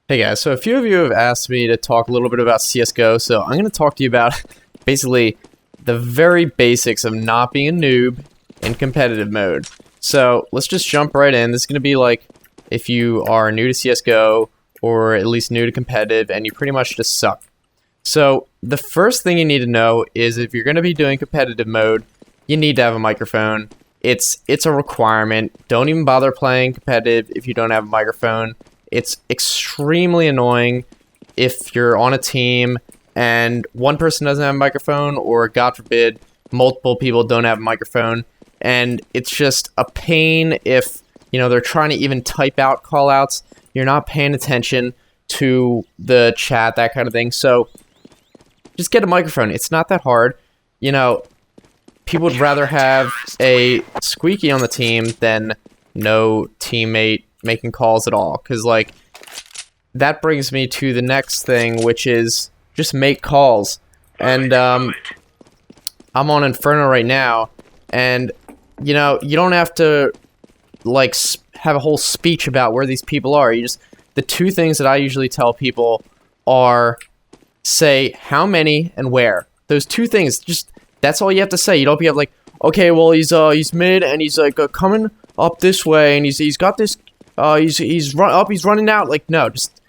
Hey guys, so a few of you have asked me to talk a little bit about CSGO, so I'm going to talk to you about basically the very basics of not being a noob in competitive mode. So let's just jump right in. This is going to be like if you are new to CSGO or at least new to competitive and you pretty much just suck. So the first thing you need to know is if you're going to be doing competitive mode, you need to have a microphone. It's a requirement. Don't even bother playing competitive if you don't have a microphone. It's extremely annoying if you're on a team and one person doesn't have a microphone, or God forbid, multiple people don't have a microphone. And it's just a pain if, they're trying to even type out callouts. You're not paying attention to the chat, that kind of thing. So just get a microphone. It's not that hard. People would rather have a squeaky on the team than no teammate making calls at all, because that brings me to the next thing, which is just make calls. And I'm on Inferno right now, and you don't have to have a whole speech about where these people are. The two things that I usually tell people are say how many and where. Those two things, that's all you have to say. You don't be okay, well he's mid and he's coming up this way and he's got this he's running out. No, just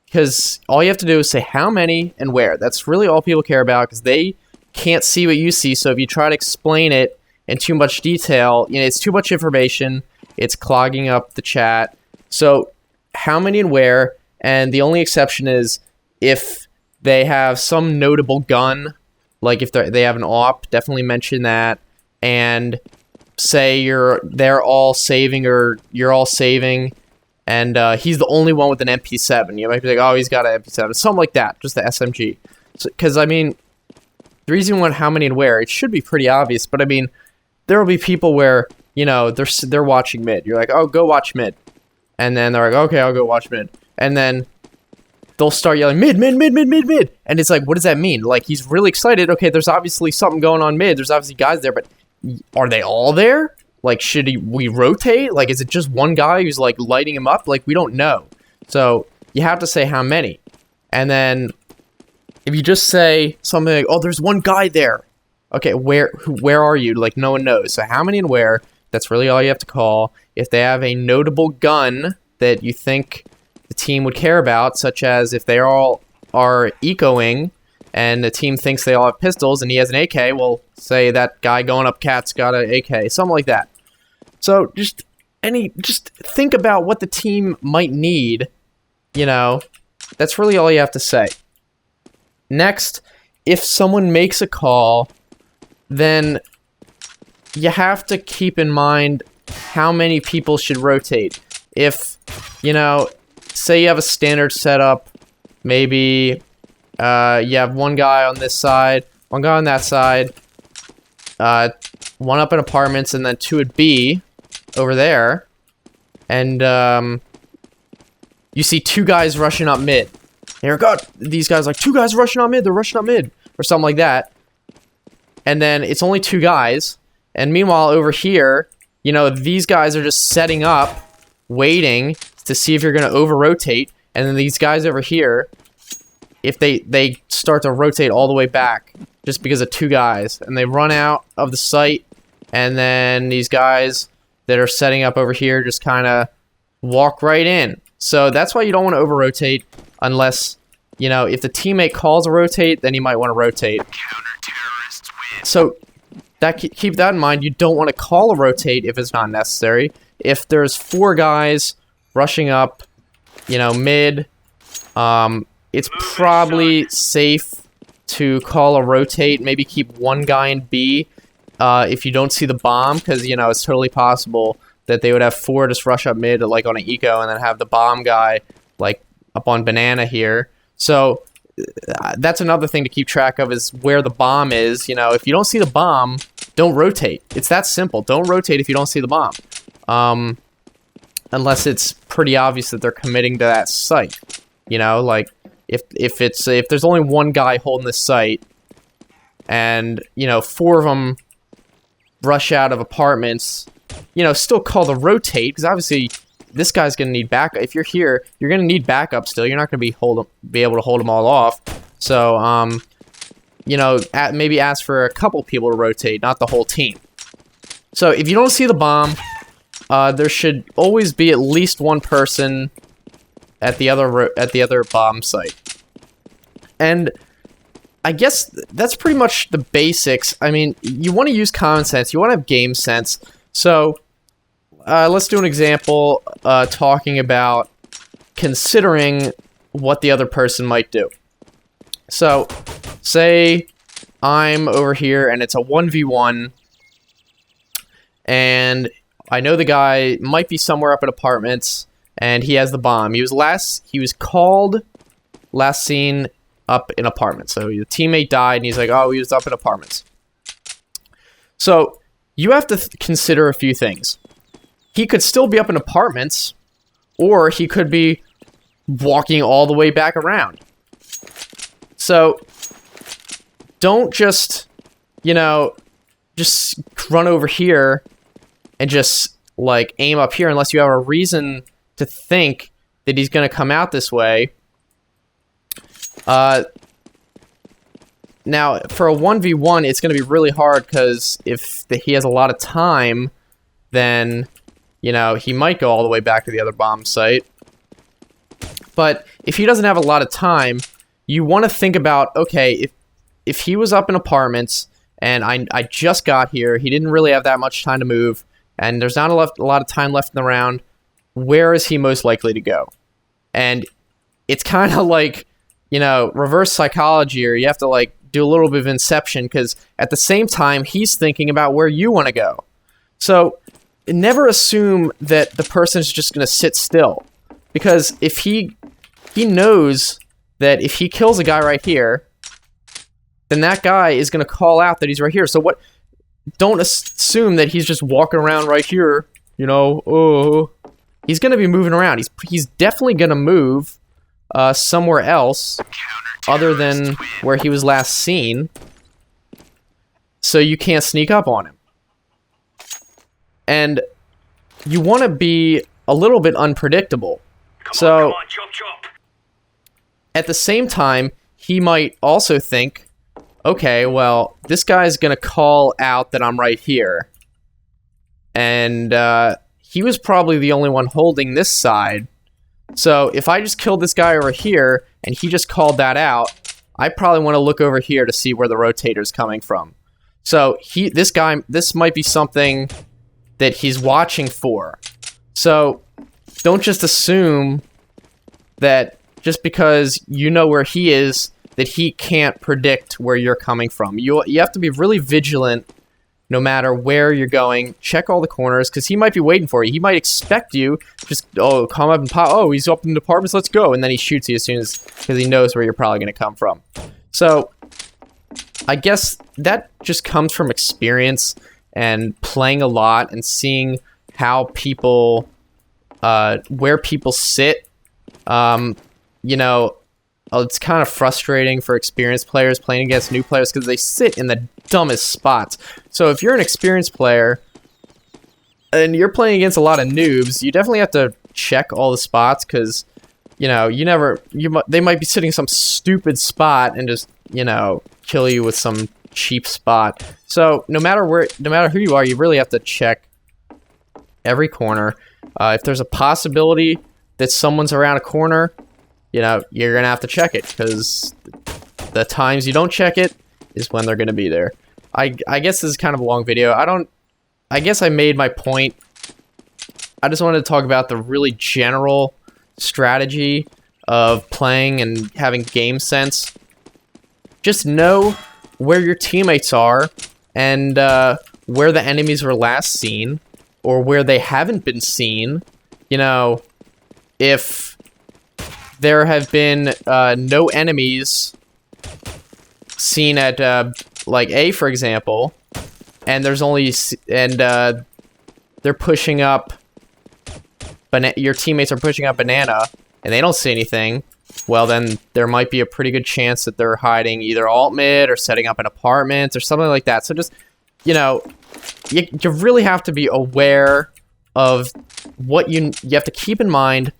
because all you have to do is say how many and where. That's really all people care about, because they can't see what you see. So if you try to explain it in too much detail, it's too much information. It's clogging up the chat. So how many and where, and the only exception is if they have some notable gun, like if they have an AWP, definitely mention that, and say they're all saving or you're all saving, and he's the only one with an MP7. You might be like, oh, he's got an MP7, something like that, just the SMG. Because the reason why how many and where, it should be pretty obvious, but there will be people where they're watching mid. You're like, oh, go watch mid, and then they're like, okay, I'll go watch mid, and then they'll start yelling mid, mid, mid, mid, mid, mid, and it's like, what does that mean? He's really excited. Okay, there's obviously something going on mid. There's obviously guys there, but are they all there? Should we rotate? Is it just one guy who's lighting him up? We don't know. So you have to say how many, and then if you just say something like, oh, there's one guy there. Okay, where are you? No one knows. So how many and where? That's really all you have to call. If they have a notable gun that you think the team would care about, such as if they all are ecoing and the team thinks they all have pistols and he has an AK, well, say that guy going up cat's got an AK, something like that. So just think about what the team might need, that's really all you have to say. Next, if someone makes a call, then you have to keep in mind how many people should rotate. If, say you have a standard setup, maybe you have one guy on this side, one guy on that side, one up in apartments, and then two at B over there, and you see two guys rushing up mid. Here, God, these guys two guys rushing up mid, they're rushing up mid, or something like that. And then it's only two guys, and meanwhile over here, these guys are just setting up, waiting to see if you're going to over-rotate, and then these guys over here, if they start to rotate all the way back just because of two guys, and they run out of the site, and then these guys that are setting up over here just kind of walk right in. So that's why you don't want to over-rotate unless, if the teammate calls a rotate, then you might want to rotate. So keep that in mind. You don't want to call a rotate if it's not necessary. If there's four guys rushing up, mid, it's probably safe to call a rotate. Maybe keep one guy in B if you don't see the bomb, because it's totally possible that they would have four just rush up mid on an eco, and then have the bomb guy up on banana here. So that's another thing to keep track of, is where the bomb is. If you don't see the bomb, don't rotate. It's that simple. Don't rotate if you don't see the bomb. Unless it's pretty obvious that they're committing to that site. If there's only one guy holding the site, and four of them rush out of apartments, still call the rotate, because obviously this guy's gonna need backup. If you're here, you're gonna need backup still. You're not gonna be able to hold them all off. So, you know, maybe ask for a couple people to rotate, not the whole team. So if you don't see the bomb, there should always be at least one person at the other bomb site. And I guess that's pretty much the basics. I mean, you want to use common sense. You want to have game sense. So let's do an example talking about considering what the other person might do. So say I'm over here and it's a 1v1 and I know the guy might be somewhere up in apartments and he has the bomb. He was called last seen up in apartments. So the teammate died and he's like, oh, he was up in apartments. So you have to consider a few things. He could still be up in apartments, or he could be walking all the way back around. So don't just, you know, just run over here and just like aim up here unless you have a reason to think that he's going to come out this way. Now, for a 1v1, it's going to be really hard because if he has a lot of time, then, you know, he might go all the way back to the other bomb site. But if he doesn't have a lot of time, you want to think about, okay, if he was up in apartments and I just got here, he didn't really have that much time to move, and there's not a lot of time left in the round, where is he most likely to go? And it's kind of like, you know, reverse psychology, or you have to like do a little bit of inception, because at the same time he's thinking about where you want to go. So never assume that the person's just going to sit still, because if he knows that if he kills a guy right here, then that guy is going to call out that he's right here. So don't assume that he's just walking around right here, you know. Oh, he's going to be moving around. He's definitely going to move somewhere else other than where he was last seen, so you can't sneak up on him. And you want to be a little bit unpredictable. Come on, chop. At the same time, he might also think, okay, well, this guy's gonna call out that I'm right here, and he was probably the only one holding this side. So if I just killed this guy over here and he just called that out, I probably want to look over here to see where the rotator's coming from. So this might be something that he's watching for. So don't just assume that just because you know where he is, that he can't predict where you're coming from. You have to be really vigilant no matter where you're going. Check all the corners, because he might be waiting for you. He might expect you, just, oh, come up and pop, oh, he's up in the apartments, let's go. And then he shoots you as soon as, because he knows where you're probably going to come from. So I guess that just comes from experience and playing a lot and seeing how people, where people sit. You know, it's kind of frustrating for experienced players playing against new players because they sit in the dumbest spots. So if you're an experienced player and you're playing against a lot of noobs, you definitely have to check all the spots, because, you know, they might be sitting in some stupid spot and just, you know, kill you with some cheap spot. So no matter who you are, you really have to check every corner. If there's a possibility that someone's around a corner, you know, you're gonna have to check it, because the times you don't check it is when they're gonna be there. I guess this is kind of a long video. I guess I made my point. I just wanted to talk about the really general strategy of playing and having game sense. Just know where your teammates are and where the enemies were last seen, or where they haven't been seen. You know, if there have been no enemies seen at like A, for example, and there's only they're pushing up, your teammates are pushing up banana and they don't see anything, well, then there might be a pretty good chance that they're hiding either alt mid or setting up an apartment or something like that. So just, you know, you really have to be aware of what you have to keep in mind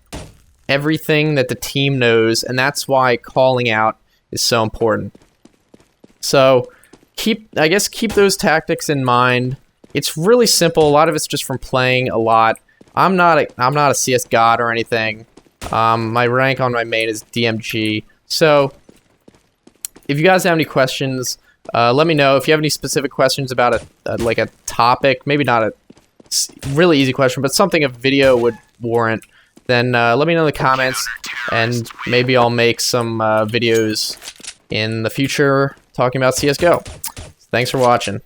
everything that the team knows, and that's why calling out is so important. So keep those tactics in mind. It's really simple. A lot of it's just from playing a lot. I'm not a CS god or anything. My rank on my main is DMG. So if you guys have any questions, let me know. If you have any specific questions about like a topic, maybe not a really easy question, but something a video would warrant, then let me know in the comments, and maybe I'll make some videos in the future talking about CSGO. Thanks for watching.